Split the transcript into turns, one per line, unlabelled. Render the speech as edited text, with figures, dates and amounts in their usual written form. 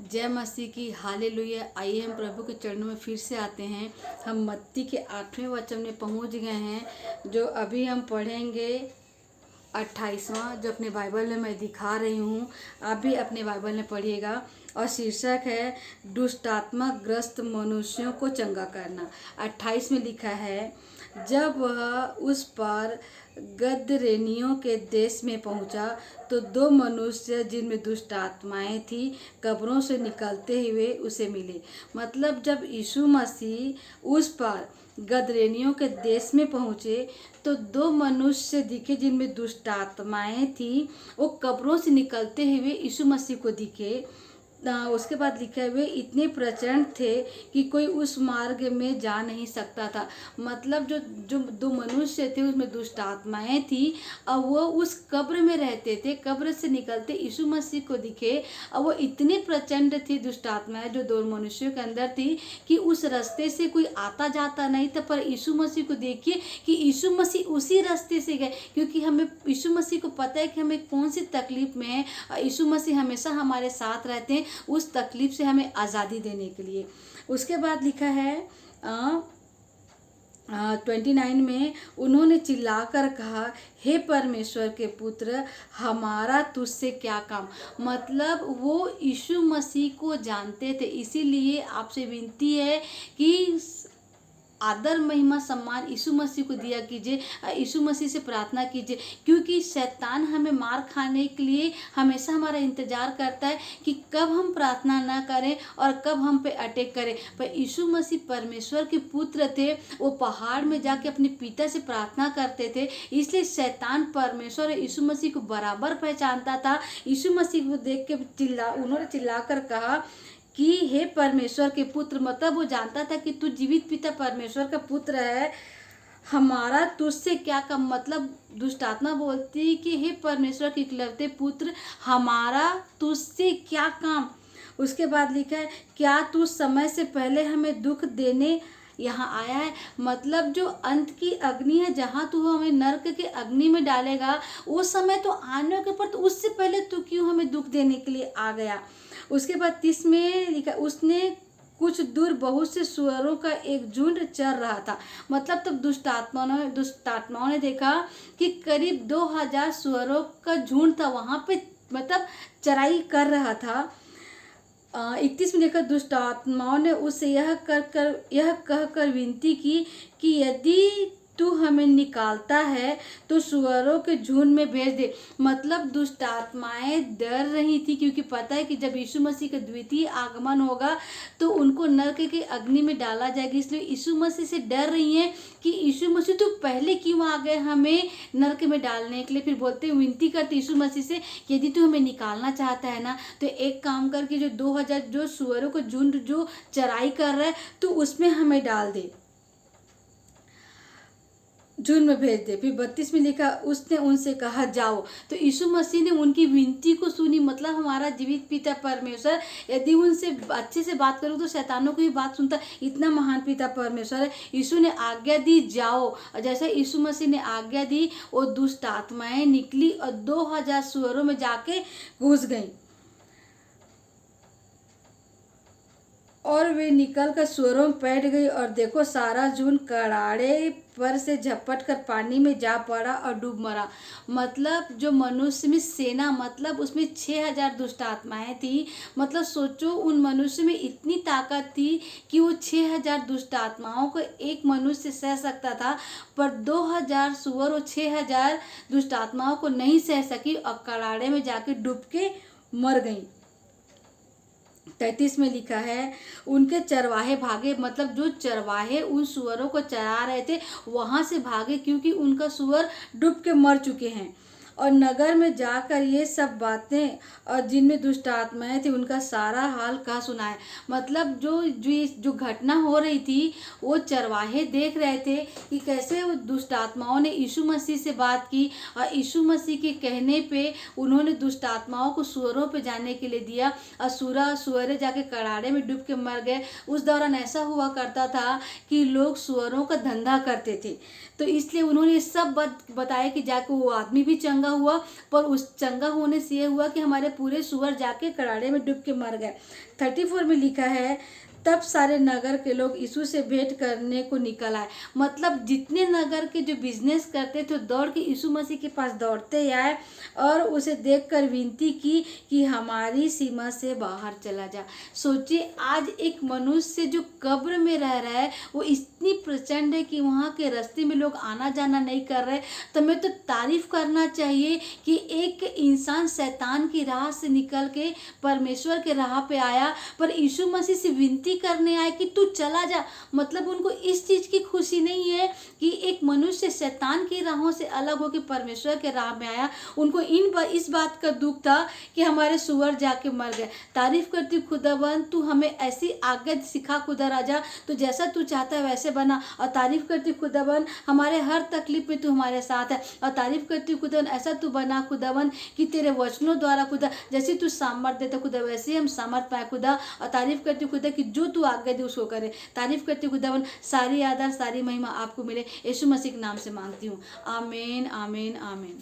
जय मसीह की हालेलुया। आइए हम प्रभु के चरणों में फिर से आते हैं। हम मत्ती के 8वें वचन में पहुंच गए हैं, जो अभी हम पढ़ेंगे 28वां, जो अपने बाइबल में मैं दिखा रही हूँ। आप भी अपने बाइबल में पढ़िएगा। और शीर्षक है दुष्टात्मा ग्रस्त मनुष्यों को चंगा करना। 28 में लिखा है, जब वह उस पार गदरेनियों के देश में पहुंचा तो दो मनुष्य जिनमें दुष्ट आत्माएं थी कब्रों से निकलते हुए उसे मिले। मतलब जब यीशु मसीह उस पार गदरेनियों के देश में पहुंचे तो दो मनुष्य दिखे जिनमें दुष्ट आत्माएं थी। वो कब्रों से निकलते हुए यीशु मसीह को दिखे। उसके बाद लिखे हुए इतने प्रचंड थे कि कोई उस मार्ग में जा नहीं सकता था। मतलब जो जो दो मनुष्य थे उसमें दुष्ट आत्माएं थी और वो उस कब्र में रहते थे। कब्र से निकलते यीशु मसीह को दिखे और वो इतने प्रचंड थी दुष्ट आत्माएं जो दो मनुष्यों के अंदर थी कि उस रास्ते से कोई आता जाता नहीं था। पर यीशु मसीह को देखिए कि यीशु मसीह उसी रास्ते से गए, क्योंकि हमें यीशु मसीह को पता है कि हमें कौन सी तकलीफ में है। यीशु मसीह हमेशा हमारे साथ रहते हैं उस तकलीफ से हमें आज़ादी देने के लिए। उसके बाद लिखा है 29 में, उन्होंने चिल्लाकर कहा, हे परमेश्वर के पुत्र, हमारा तुझसे क्या काम। मतलब वो यीशु मसीह को जानते थे, इसीलिए आपसे विनती है कि आदर महिमा सम्मान यीशु मसीह को दिया कीजिए। यीशु मसीह से प्रार्थना कीजिए, क्योंकि शैतान हमें मार खाने के लिए हमेशा हमारा इंतजार करता है कि कब हम प्रार्थना ना करें और कब हम पे अटैक करें। पर यीशु मसीह परमेश्वर के पुत्र थे, वो पहाड़ में जाके अपने पिता से प्रार्थना करते थे। इसलिए शैतान परमेश्वर और यीशु मसीह को बराबर पहचानता था। यीशु मसीह को देख के उन्होंने चिल्लाकर कहा कि हे परमेश्वर के पुत्र। मतलब वो जानता था कि तू जीवित पिता परमेश्वर का पुत्र है, हमारा तुझसे क्या काम। मतलब दुष्ट आत्मा बोलती कि हे परमेश्वर के इकलौते पुत्र, हमारा तुझसे क्या काम। उसके बाद लिखा है, क्या तू समय से पहले हमें दुख देने यहाँ आया है। मतलब जो अंत की अग्नि है, जहाँ तू हमें नर्क के अग्नि में डालेगा, वो समय तो आने के पर, तो उससे पहले तू क्यों हमें दुख देने के लिए आ गया। उसके बाद 30 में लिखा, उसने कुछ दूर बहुत से सुअरों का एक झुंड चर रहा था। मतलब तब दुष्ट आत्माओं ने देखा कि करीब 2000 सुअरों का झुंड था वहाँ पे, मतलब चराई कर रहा था। 31 में देखा, दुष्ट आत्माओं ने उससे यह कहकर विनती की कि यदि तू हमें निकालता है तो सुअरों के झुंड में भेज दे। मतलब दुष्ट आत्माएं डर रही थी, क्योंकि पता है कि जब यीशु मसीह का द्वितीय आगमन होगा तो उनको नरक के अग्नि में डाला जाएगा। इसलिए यीशु मसीह से डर रही हैं कि यीशु मसीह तू पहले क्यों आ गए हमें नरक में डालने के लिए। फिर बोलते विनती करते यीशु मसीह से, यदि तू हमें निकालना चाहता है ना तो एक काम करके जो 2000 जो सुअरों का झुंड जो चराई कर रहा है तो उसमें हमें डाल दे, झुंड में भेज दे। फिर 32 में लिखा, उसने उनसे कहा जाओ। तो यीशु मसीह ने उनकी विनती को सुनी। मतलब हमारा जीवित पिता परमेश्वर, यदि उनसे अच्छे से बात करूँ तो शैतानों की भी बात सुनता। इतना महान पिता परमेश्वर है। यीशु ने आज्ञा दी जाओ, और जैसे यीशु मसीह ने आज्ञा दी वो दुष्ट आत्माएं निकली और 2000 सुअरों में जाके घुस गई और वे निकल कर सुअरों में बैठ गई। और देखो सारा झुंड कड़ाड़े पर से झपट कर पानी में जा पड़ा और डूब मरा। मतलब जो मनुष्य में सेना, मतलब उसमें 6000 दुष्ट आत्माएं थी। मतलब सोचो उन मनुष्य में इतनी ताकत थी कि वो 6000 दुष्ट आत्माओं को एक मनुष्य सह सकता था, पर 2000 सुअर और 6000 दुष्ट आत्माओं को नहीं सह सकी और कड़ाड़े में जाके डूब के मर गई। 33 में लिखा है, उनके चरवाहे भागे। मतलब जो चरवाहे उन सुअरों को चरा रहे थे वहां से भागे, क्योंकि उनका सुअर डूब के मर चुके हैं। और नगर में जाकर ये सब बातें और जिनमें दुष्ट आत्माएं थी उनका सारा हाल कहा सुनाए। मतलब जो घटना हो रही थी वो चरवाहे देख रहे थे कि कैसे वो दुष्ट आत्माओं ने यीशु मसीह से बात की और यीशु मसीह के कहने पे उन्होंने दुष्ट आत्माओं को सुअरों पे जाने के लिए दिया और सुअरे जाके कड़ाड़े में डूब के मर गए। उस दौरान ऐसा हुआ करता था कि लोग सुअरों का धंधा करते थे, तो इसलिए उन्होंने सब बताया कि जाके वो आदमी भी चंगा चंगा हुआ, पर उस चंगा होने से ये हुआ कि हमारे पूरे सूअर जाके कड़ाड़े में डूब के मर गए। 34 में लिखा है, तब सारे नगर के लोग यीशु से भेंट करने को निकल आए। मतलब जितने नगर के जो बिजनेस करते थे दौड़ के यीशु मसीह के पास दौड़ते आए और उसे देखकर विनती की कि हमारी सीमा से बाहर चला जा। सोचिए, आज एक मनुष्य जो कब्र में रह रहा है वो इतनी प्रचंड है कि वहाँ के रास्ते में लोग आना जाना नहीं कर रहे। तो मैं तो तारीफ करना चाहिए कि एक इंसान शैतान की राह से निकल के परमेश्वर के राह पे आया, पर यीशु मसीह से विनती करने आए कि तू चला जा। मतलब उनको इस चीज की खुशी नहीं है कि एक मनुष्य शैतान की राहों से अलग होकर परमेश्वर के राह में आया। उनको इस बात का दुख था कि हमारे सूअर जाके मर गए। तारीफ करती खुदाबंद, तू हमें ऐसी आज्ञा सिखा खुदा राजा, तो जैसा तू चाहता है वैसे बना। और तारीफ करती खुदाबंद, हमारे हर तकलीफ में तू हमारे साथ है। और तारीफ करती खुदाबंद, ऐसा तू बना खुदाबंद कि तेरे वचनों द्वारा खुदा जैसे तू सामर्थ देता खुदा वैसे ही हम सामर्थ पाए खुदा। और तारीफ करती खुदा कि जो तू आज्ञा दे उसको करे। तारीफ करती खुदावन, सारी आदर सारी महिमा आपको मिले। यीशु मसीह के नाम से मांगती हूँ, आमीन आमीन आमीन।